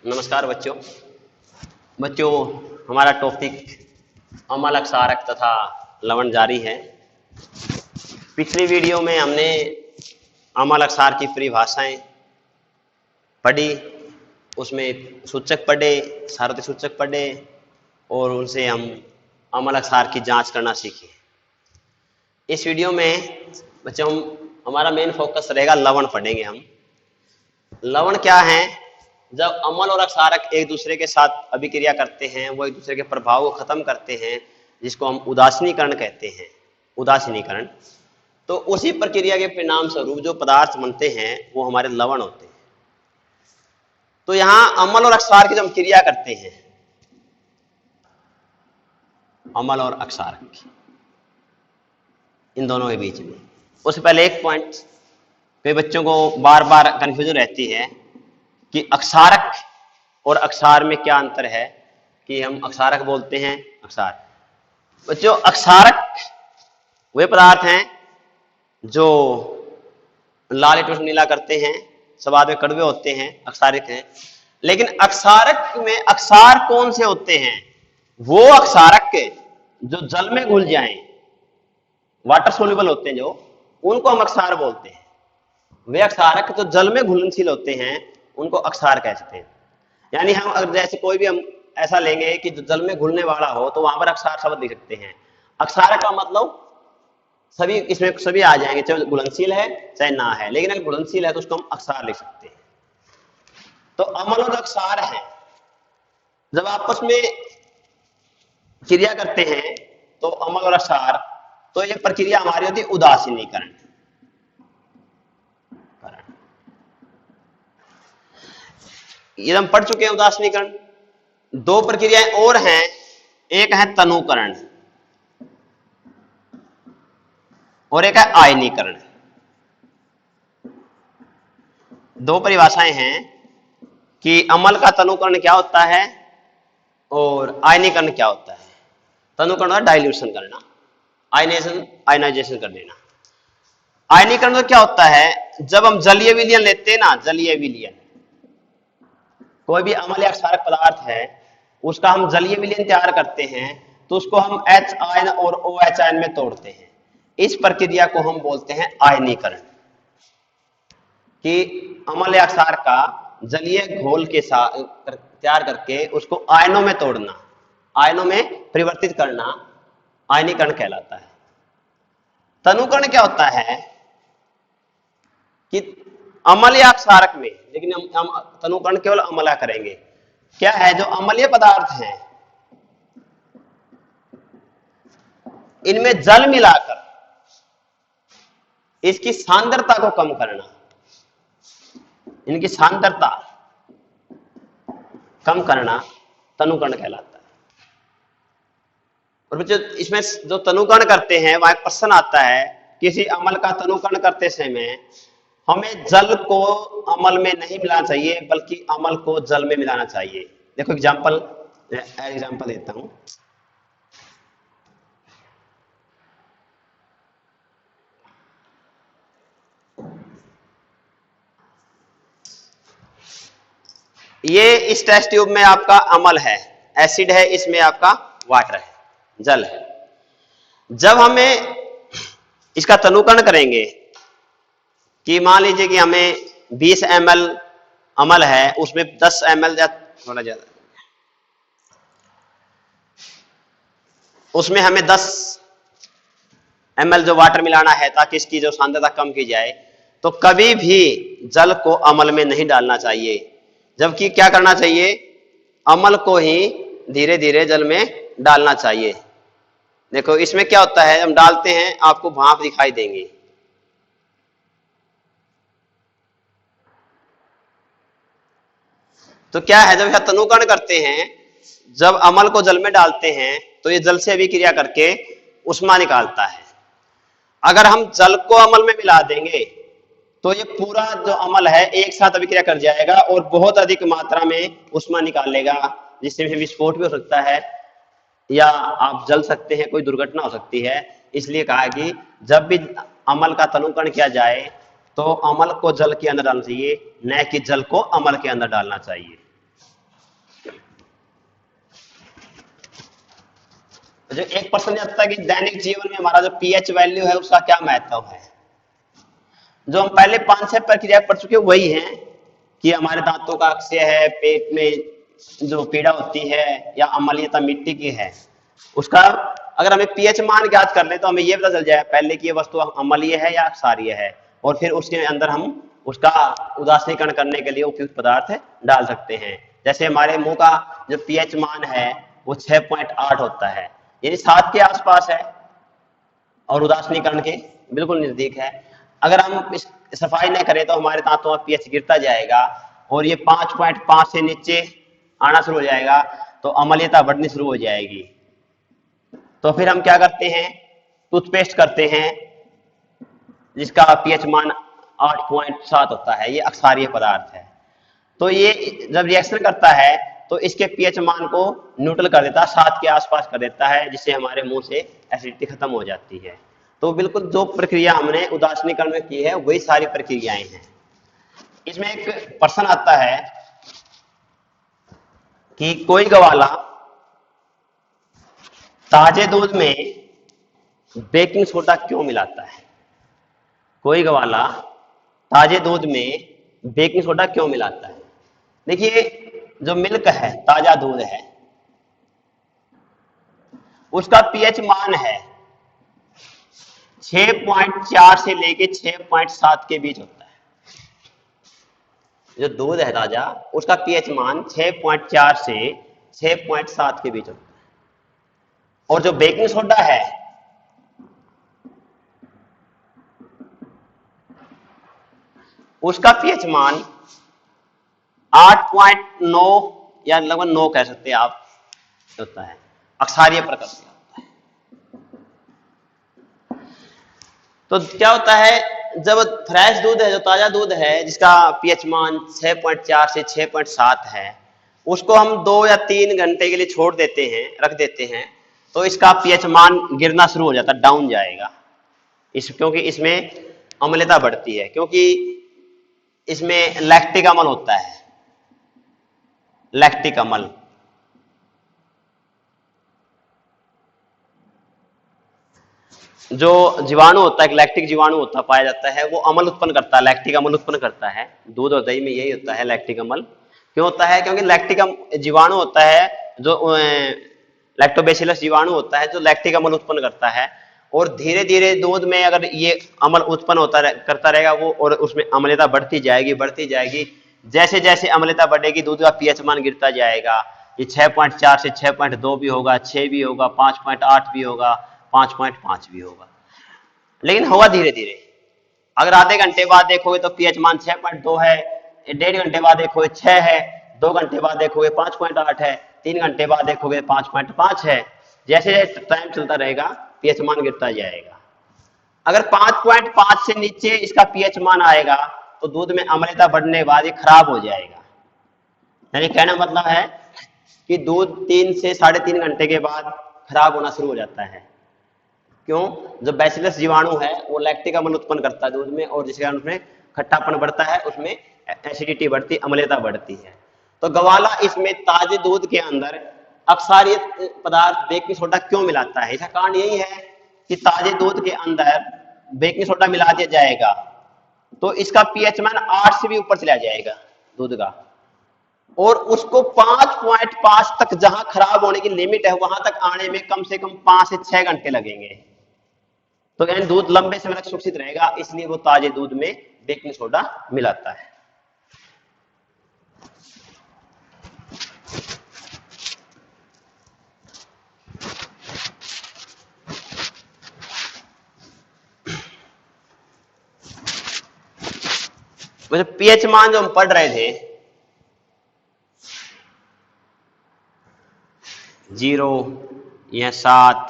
नमस्कार बच्चों हमारा टॉपिक अम्ल क्षारक तथा लवण जारी है। पिछली वीडियो में हमने अम्ल क्षार की परिभाषाएं पढ़ी, उसमें सूचक पढ़े, सार्वत्रिक सूचक पढ़े और उनसे हम अम्ल क्षार की जांच करना सीखे। इस वीडियो में बच्चों हमारा मेन फोकस रहेगा लवण पढ़ेंगे हम। लवण क्या है? जब अम्ल और क्षारक एक दूसरे के साथ अभिक्रिया करते हैं, वो एक दूसरे के प्रभाव को खत्म करते हैं, जिसको हम उदासीनीकरण कहते हैं। उदासीनीकरण तो उसी प्रक्रिया के परिणाम स्वरूप जो पदार्थ बनते हैं वो हमारे लवण होते हैं। तो यहां अम्ल और क्षार की जब हम क्रिया करते हैं, अम्ल और क्षारक इन दोनों के बीच में, उससे पहले एक पॉइंट पे बच्चों को बार बार कंफ्यूजन रहती है कि अक्षारक और अक्षार में क्या अंतर है, कि हम अक्षारक बोलते हैं अक्षार। बच्चों अक्षारक वे पदार्थ हैं जो लाल या नीला करते हैं, स्वाद में कड़वे होते हैं, अक्षारिक हैं। लेकिन अक्षारक में अक्षार कौन से होते हैं? वो अक्षारक जो जल में घुल जाएं, वाटर सोल्यूबल होते हैं, जो उनको हम अक्षार बोलते हैं। वे अक्षारक जो जल में घुलनशील होते हैं उनको अक्षार कहते हैं। यानी हम अगर जैसे कोई भी हम ऐसा लेंगे कि जो जल में घुलने वाला हो तो वहां पर अक्षार शब्द लिख सकते हैं। अक्षारक का मतलब सभी, इसमें सभी आ जाएंगे, चाहे घुलनशील है चाहे ना है, लेकिन अगर घुलनशील है तो उसको हम अक्षार लिख सकते हैं। तो अम्ल और अक्षार है, जब आपस में क्रिया करते हैं तो अम्ल और अक्षार, तो ये प्रक्रिया हमारी होती है उदासीनीकरण। ये हम पढ़ चुके हैं उदासीनीकरण। दो प्रक्रियाएं और हैं, एक है तनुकरण और एक है आयनीकरण। दो परिभाषाएं हैं कि अम्ल का तनुकरण क्या होता है और आयनीकरण क्या होता है। तनुकरण होता है डाइल्यूशन करना, आयनाइजेशन कर देना। आयनीकरण तो क्या होता है? जब हम जलीय विलयन लेते हैं ना, जलीय विलयन, कोई भी अम्ल या क्षारक पदार्थ है उसका हम जलीय विलयन तैयार करते हैं तो उसको हम H आयन और OH आयन में तोड़ते हैं। इस प्रक्रिया को हम बोलते हैं आयनीकरण, कि अम्ल या क्षार का जलीय घोल के साथ तैयार करके उसको आयनों में तोड़ना, आयनों में परिवर्तित करना आयनीकरण कहलाता है। तनुकरण क्या होता है कि अम्ल या क्षारक में, लेकिन हम तनुकरण केवल अम्ल करेंगे। क्या है? जो अम्लीय पदार्थ हैं इनमें जल मिलाकर इसकी सांद्रता को कम करना, इनकी सांद्रता कम करना तनुकरण कहलाता है। और बच्चों इसमें जो तनुकरण करते हैं वहां एक प्रश्न आता है, किसी अम्ल का तनुकरण करते समय हमें जल को अम्ल में नहीं मिलाना चाहिए बल्कि अम्ल को जल में मिलाना चाहिए। देखो एग्जांपल देता हूं। ये इस टेस्ट ट्यूब में आपका अम्ल है, एसिड है, इसमें आपका वाटर है, जल है। जब हमें इसका तनुकरण करेंगे कि मान लीजिए कि हमें 20 ml अम्ल है, उसमें 10 ml थोड़ा ज्यादा, उसमें हमें 10 ml जो वाटर मिलाना है ताकि इसकी जो सांद्रता कम की जाए, तो कभी भी जल को अम्ल में नहीं डालना चाहिए, जबकि क्या करना चाहिए? अम्ल को ही धीरे धीरे जल में डालना चाहिए। देखो इसमें क्या होता है, हम डालते हैं, आपको भाप दिखाई देंगी। तो क्या है, जब यह तनुकरण करते हैं, जब अम्ल को जल में डालते हैं तो ये जल से अभिक्रिया करके उष्मा निकालता है। अगर हम जल को अम्ल में मिला देंगे तो ये पूरा जो अम्ल है एक साथ अभिक्रिया कर जाएगा और बहुत अधिक मात्रा में उष्मा निकाल लेगा, जिससे विस्फोट भी हो सकता है या आप जल सकते हैं, कोई दुर्घटना हो सकती है। इसलिए कहा कि जब भी अम्ल का तनुकरण किया जाए तो अम्ल को जल के अंदर डालना चाहिए, न कि जल को अम्ल के अंदर डालना चाहिए। जो एक प्रश्न आता है कि दैनिक जीवन में हमारा जो पीएच वैल्यू है उसका क्या महत्व है। जो हम पहले 5-6 प्रक्रिया पढ़ चुके वही है कि हमारे दांतों का अक्षय है, पेट में जो पीड़ा होती है या अम्लीयता मिट्टी की है, उसका अगर हमें पीएच मान ज्ञात कर ले तो हमें ये पता चल जाए पहले कि ये वस्तु अम्लीय है या क्षारीय है, और फिर उसके अंदर हम उसका उदासीनीकरण करने के लिए उपयुक्त पदार्थ डाल सकते हैं। जैसे हमारे मुंह का जो पीएच मान है वो 6.8 होता है, यानी 7 के आसपास है और उदासीनीकरण के बिल्कुल नजदीक है। अगर हम इस सफाई नहीं करें तो हमारे दांतों का पीएच गिरता जाएगा और ये 5.5 से नीचे आना शुरू हो जाएगा, तो अम्लीयता बढ़नी शुरू हो जाएगी। तो फिर हम क्या करते हैं, टूथपेस्ट करते हैं जिसका पीएच मान 8.7 होता है, ये अक्षारीय पदार्थ है। तो ये जब रिएक्शन करता है तो इसके पीएच मान को न्यूट्रल कर देता है, 7 के आसपास कर देता है, जिससे हमारे मुंह से एसिडिटी खत्म हो जाती है। तो बिल्कुल जो प्रक्रिया हमने उदासीनीकरण में की है वही सारी प्रक्रियाएं हैं। इसमें एक प्रश्न आता है कि कोई गवाला ताजे दूध में बेकिंग सोडा क्यों मिलाता है। कोई गवाला ताजे दूध में बेकिंग सोडा क्यों मिलाता है। देखिए, जो मिल्क है, ताजा दूध है, उसका पीएच मान है 6.4 से लेके 6.7 के बीच होता है। जो दूध है ताजा, उसका पीएच मान 6.4 से 6.7 के बीच होता है। और जो बेकिंग सोडा है उसका पीएच मान 8.9 या लगभग 9 कह सकते हैं आप होता है, अक्षारीय प्रकृति का होता है। तो क्या होता है, जब फ्रेश दूध है, जो ताजा दूध है जिसका पीएच मान 6.4 से 6.7 है, उसको हम 2 या 3 घंटे के लिए छोड़ देते हैं, रख देते हैं, तो इसका पीएच मान गिरना शुरू हो जाता है, डाउन जाएगा। क्योंकि इसमें अम्लता बढ़ती है, क्योंकि इसमें लैक्टिक अम्ल होता है, लैक्टिक अम्ल। जो जीवाणु होता है, लैक्टिक जीवाणु होता पाया जाता है, वो अम्ल उत्पन्न करता है, लैक्टिक अम्ल उत्पन्न करता है। दूध और दही में यही होता है, लैक्टिक अम्ल। क्यों होता है? क्योंकि लैक्टिक जीवाणु होता है, जो लैक्टोबैसिलस जीवाणु होता है, जो लैक्टिक अम्ल उत्पन्न करता है, और धीरे धीरे दूध में अगर ये अम्ल उत्पन्न करता रहेगा वो, और उसमें अम्लता बढ़ती जाएगी। जैसे जैसे अम्लता बढ़ेगी दूध का पीएच मान गिरता जाएगा। ये 6.4 से 6.2 भी होगा, 6 भी होगा, 5.8 भी होगा, 5.5 भी होगा, लेकिन होगा धीरे धीरे। अगर आधे घंटे बाद देखोगे तो पीएच मान 6.2 है, 1.5 घंटे बाद देखोगे 6 है, 2 घंटे बाद देखोगे 5.8 है, 3 घंटे बाद देखोगे 5.5 है। जैसे जैसे टाइम चलता रहेगा पीएच मान गिरता जाएगा। अगर 5.5 से नीचे इसका पीएच मान आएगा तो दूध में अम्लता बढ़ने के बाद ये खराब हो जाएगा। यानी कहना मतलब है कि दूध 3 से 3.5 घंटे के बाद खराब होना शुरू हो जाता है। क्यों? जो बैसिलस जीवाणु है वो लैक्टिक अम्ल उत्पन्न करता है दूध में, और जिसके कारण उसमें खट्टापन बढ़ता है, उसमें एसिडिटी बढ़ती, अम्लता बढ़ती है। तो गवाला इसमें ताजे दूध के अंदर अक्षारीय पदार्थ बेकिंग सोडा क्यों मिलाता है? इसका कारण यही है कि ताजे दूध के अंदर बेकिंग सोडा मिला दिया जाएगा तो इसका पीएच मान 8 से भी ऊपर चला जाएगा दूध का, और उसको 5.5 तक, जहां खराब होने की लिमिट है, वहां तक आने में कम से कम 5 से 6 घंटे लगेंगे। तो यानी दूध लंबे समय तक सुरक्षित रहेगा, इसलिए वो ताजे दूध में बेकिंग सोडा मिलाता है। मतलब पीएच मान जो हम पढ़ रहे थे 0 या 7,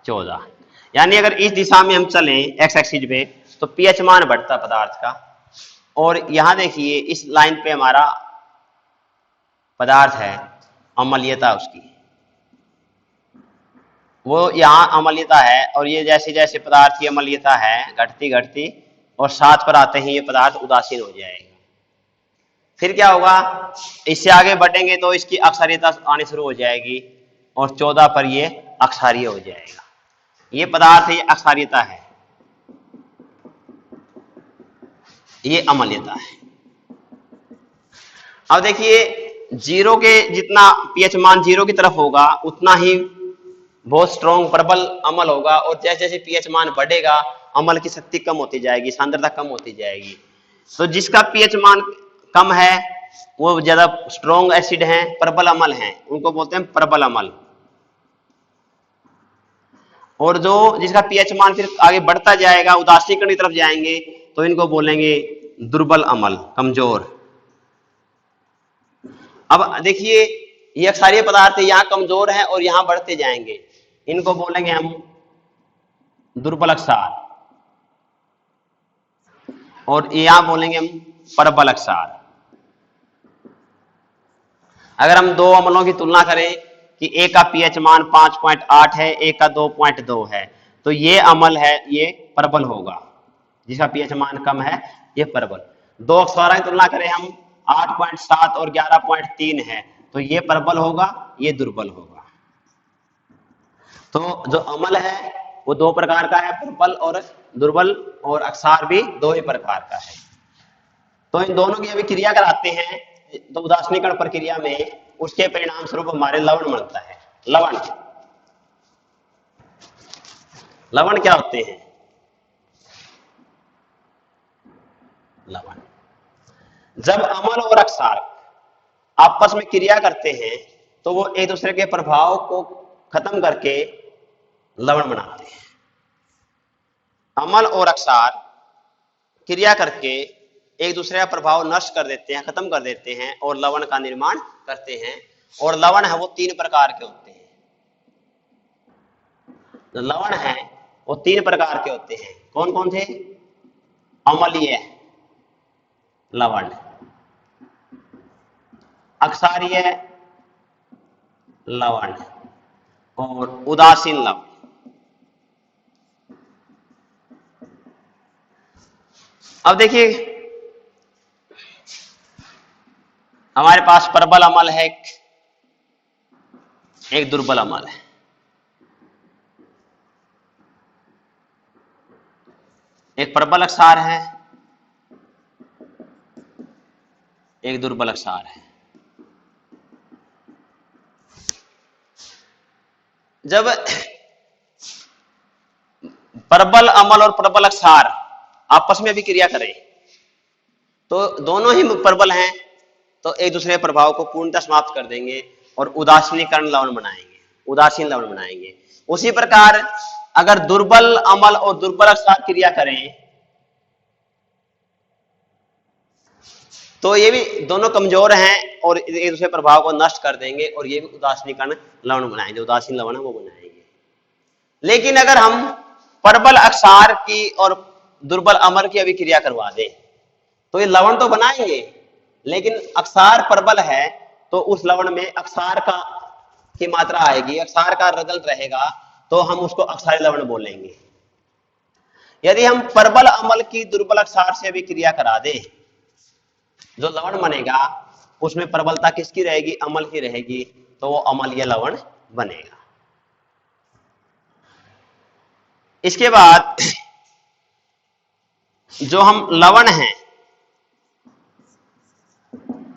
14, यानी अगर इस दिशा में हम चलें एक्स एक्सिस पे तो पीएच मान बढ़ता पदार्थ का। और यहां देखिए इस लाइन पे हमारा पदार्थ है, अम्लीयता उसकी, वो यहाँ अम्लीयता है, और ये जैसे जैसे पदार्थ की अम्लीयता है घटती और 7 पर आते ही ये पदार्थ उदासीन हो जाएगा। फिर क्या होगा, इससे आगे बढ़ेंगे तो इसकी अक्षारीयता आनी शुरू हो जाएगी और 14 पर ये अक्षारीय हो जाएगा। ये पदार्थ है, ये अक्षारीयता है, ये अम्लीयता है। अब देखिए जीरो के जितना पीएच मान जीरो की तरफ होगा उतना ही बहुत स्ट्रॉन्ग प्रबल अम्ल होगा, और जैसे जैसे पीएच मान बढ़ेगा अम्ल की शक्ति कम होती जाएगी, सांद्रता कम होती जाएगी। तो जिसका पीएच मान कम है वो ज्यादा स्ट्रॉन्ग एसिड है, प्रबल अम्ल है, उनको बोलते हैं प्रबल अम्ल। और जो जिसका पीएच मान फिर आगे बढ़ता जाएगा, उदासीकरण की तरफ जाएंगे, तो इनको बोलेंगे दुर्बल अम्ल, कमजोर। अब देखिए ये क्षारीय पदार्थ यहाँ कमजोर है और यहां बढ़ते जाएंगे, इनको बोलेंगे हम दुर्बल क्षार, और यहां बोलेंगे हम प्रबल क्षार। अगर हम दो अम्लों की तुलना करें कि एक का पीएच मान 5.8 है, एक का 2.2 है, तो ये अम्ल है, ये प्रबल होगा। जिसका पीएच मान कम है ये प्रबल। दो अक्षारों की तुलना करें हम 8.7 और 11.3 है, तो ये प्रबल होगा, ये दुर्बल होगा। तो जो अम्ल है वो दो प्रकार का है, प्रबल और दुर्बल, और अक्षार भी दो ही प्रकार का है। तो इन दोनों की अभी क्रिया कराते हैं तो उदासीनीकरण प्रक्रिया में उसके परिणाम स्वरूप हमारे लवण बनता है। लवण, लवण क्या होते हैं? लवण जब अम्ल और अक्षार आपस में क्रिया करते हैं तो वो एक दूसरे के प्रभाव को खत्म करके लवण बनाते हैं। अम्ल और अक्षार क्रिया करके एक दूसरे का प्रभाव नष्ट कर देते हैं, खत्म कर देते हैं, और लवण का निर्माण करते हैं। और लवण है वो तीन प्रकार के होते हैं। जो लवण है वो तीन प्रकार के होते हैं। कौन कौन से? अम्लीय लवण, अक्षारीय लवण और उदासीन लवण। अब देखिए हमारे पास प्रबल अम्ल है, एक दुर्बल अम्ल है। एक प्रबल अक्षार है, एक दुर्बल अक्षार है। जब प्रबल अम्ल और प्रबल अक्षार आपस में भी क्रिया करें तो दोनों ही प्रबल हैं, तो एक दूसरे प्रभाव को पूर्णतः समाप्त कर देंगे और उदासीनीकरण लवण बनाएंगे, उदासीन लवण बनाएंगे। उसी प्रकार अगर दुर्बल अम्ल और दुर्बल अक्षार क्रिया करें तो ये भी दोनों कमजोर हैं और एक दूसरे प्रभाव को नष्ट कर देंगे, और ये भी उदासीनीकरण लवण बनाएंगे, उदासीन लवण है वो बनाएंगे। लेकिन अगर हम प्रबल अक्षार की और दुर्बल अम्ल की अभिक्रिया करवा दें तो ये लवण तो बनाएंगे, लेकिन अक्षार प्रबल है तो उस लवण में अक्षार का की मात्रा आएगी, अक्षार का रिजल्ट रहेगा, तो हम उसको अक्षारी लवण बोलेंगे। यदि हम प्रबल अम्ल की दुर्बल अक्षार से अभिक्रिया करा दें, जो लवण बनेगा उसमें प्रबलता किसकी रहेगी? अम्ल की रहेगी, तो वो अम्लीय लवण बनेगा। इसके बाद जो हम लवण हैं,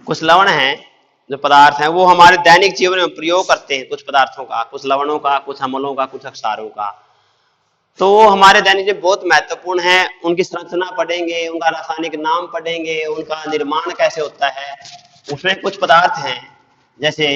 कुछ लवण हैं जो पदार्थ हैं वो हमारे दैनिक जीवन में प्रयोग करते हैं, कुछ पदार्थों का, कुछ लवणों का, कुछ अम्लों का, कुछ अक्षारों का, तो वो हमारे दैनिक जीवन बहुत महत्वपूर्ण है। उनकी संरचना पढ़ेंगे, उनका रासायनिक नाम पढ़ेंगे, उनका निर्माण कैसे होता है। उसमें कुछ पदार्थ हैं जैसे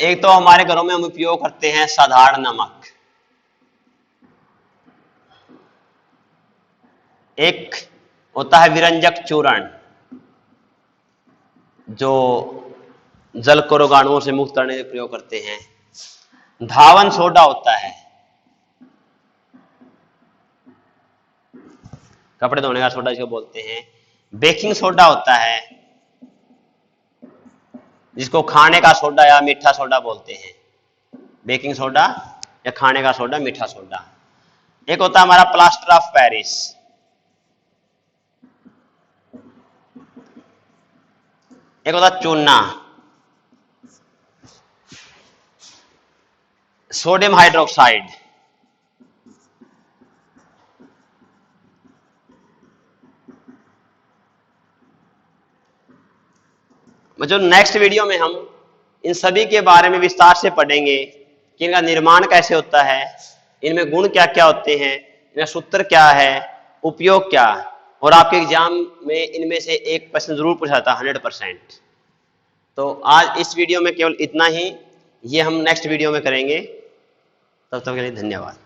एक तो हमारे घरों में हम उपयोग करते हैं साधारण नमक, एक होता है विरंजक चूर्ण जो जल को रोगाणुओं से मुक्त करने के प्रयोग करते हैं। धावन सोडा होता है, कपड़े धोने का सोडा जिसको बोलते हैं। बेकिंग सोडा होता है जिसको खाने का सोडा या मीठा सोडा बोलते हैं। बेकिंग सोडा या खाने का सोडा, मीठा सोडा। एक होता है हमारा प्लास्टर ऑफ पेरिस। एक होता है चूना, सोडियम हाइड्रोक्साइड। जो नेक्स्ट वीडियो में हम इन सभी के बारे में विस्तार से पढ़ेंगे कि इनका निर्माण कैसे होता है, इनमें गुण क्या क्या होते हैं, इनका सूत्र क्या है, उपयोग क्या, और आपके एग्जाम में इनमें से एक प्रश्न जरूर पूछा था 100%। तो आज इस वीडियो में केवल इतना ही, ये हम नेक्स्ट वीडियो में करेंगे। तब तक के लिए धन्यवाद।